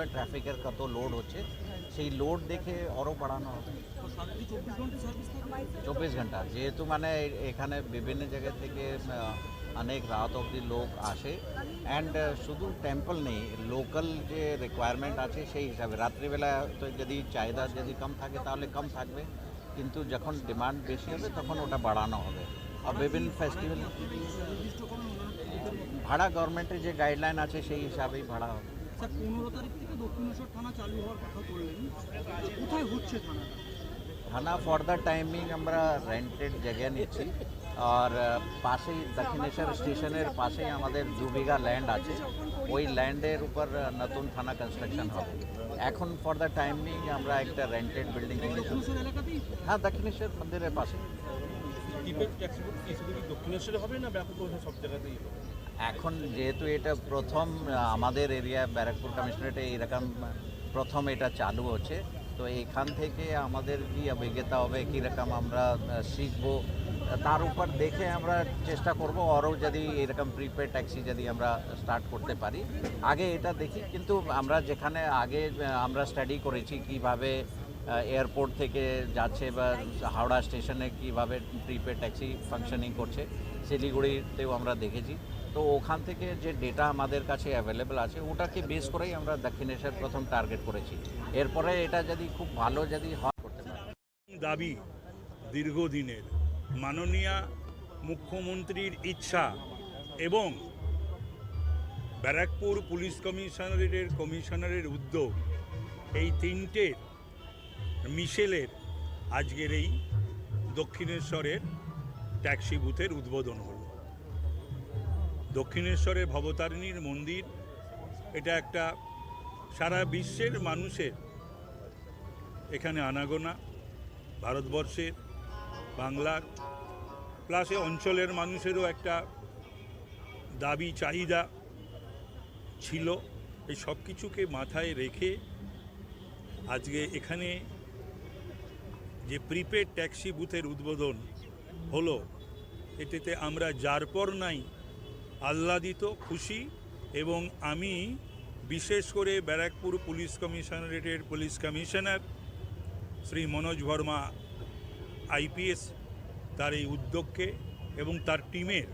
সময় ট্রাফিকের কত লোড হচ্ছে, সেই লোড দেখে আরও বাড়ানো হবে। 24 ঘন্টা, যেহেতু মানে এখানে বিভিন্ন জায়গা থেকে অনেক রাত অবধি লোক আসে, অ্যান্ড শুধু টেম্পল নেই, লোকাল যে রিকোয়ারমেন্ট আছে সেই হিসাবে রাত্রিবেলা তো যদি চাহিদা যদি কম থাকে তাহলে কম থাকবে, কিন্তু যখন ডিমান্ড বেশি হবে তখন ওটা বাড়ানো হবে। আর বিভিন্ন ফেস্টিভ্যাল ভাড়া গভর্নমেন্টের যে গাইডলাইন আছে সেই হিসাবেই ভাড়া হবে। স্যার 15 তারিখ থেকে দক্ষিণেশ্বর থানা চালু হওয়ার কথা বললেন, কোথায় হচ্ছে থানাটা? থানা ফর দ্য টাইমিং আমরা রেন্টেড জায়গা নিচ্ছি, আর পাশেই দক্ষিণেশ্বর স্টেশনের পাশেই আমাদের 2 বিঘা ল্যান্ড আছে, ওই ল্যান্ডের উপর নতুন থানা কনস্ট্রাকশন হবে। এখন ফর দ্য টাইমিং আমরা একটা রেন্টেড বিল্ডিং নিয়েছি। হ্যাঁ, দক্ষিণেশ্বর মন্দিরের পাশে। দক্ষিণেশ্বরে হবে না ব্যাপক সব জায়গাতেই? এখন যেহেতু এটা প্রথম আমাদের এরিয়া ব্যারাকপুর কমিশনারেটে এরকম প্রথম এটা চালু হচ্ছে, তো এখান থেকে আমাদের কি অভিজ্ঞতা হবে, কীরকম আমরা শিখবো, তার উপর দেখে আমরা চেষ্টা করব আরও যদি এরকম প্রিপেড ট্যাক্সি যদি আমরা স্টার্ট করতে পারি। আগে এটা দেখি, কিন্তু আমরা যেখানে আগে আমরা স্টাডি করেছি কিভাবে এয়ারপোর্ট থেকে যাচ্ছে বা হাওড়া স্টেশনে কিভাবে প্রিপেড ট্যাক্সি ফাংশনিং করছে, শিলিগুড়িতেও আমরা দেখেছি, তো ওখান থেকে যে ডেটা আমাদের কাছে অ্যাভেলেবেল আছে ওটাকে বেস করেই আমরা দক্ষিণেশ্বর প্রথম টার্গেট করেছি। এরপরে এটা যদি খুব ভালো যদি হয় করতে পারে। দাবি দীর্ঘদিনের, মাননীয় মুখ্যমন্ত্রীর ইচ্ছা এবং ব্যারাকপুর পুলিশ কমিশনারের উদ্যোগ, এই তিনটের মিশেলের আজকের এই দক্ষিণেশ্বরের ট্যাক্সি বুথের উদ্বোধন হল। দক্ষিণেশ্বরের ভবতারিণীর মন্দির, এটা একটা সারা বিশ্বের মানুষের এখানে আনাগোনা, ভারতবর্ষের, বাংলার প্লাস এ অঞ্চলের মানুষেরও একটা দাবি চাহিদা ছিল। এই সব কিছুকে মাথায় রেখে আজকে এখানে যে প্রিপেড ট্যাক্সি বুথের উদ্বোধন হলো, এটাতে আমরা যার পর নাই আহ্লাদিত, খুশি, এবং আমি বিশেষ করে ব্যারাকপুর পুলিশ কমিশনারেটের police commissioner Shri Manoj Verma IPS তার এই উদ্যোগকে এবং তার টিমের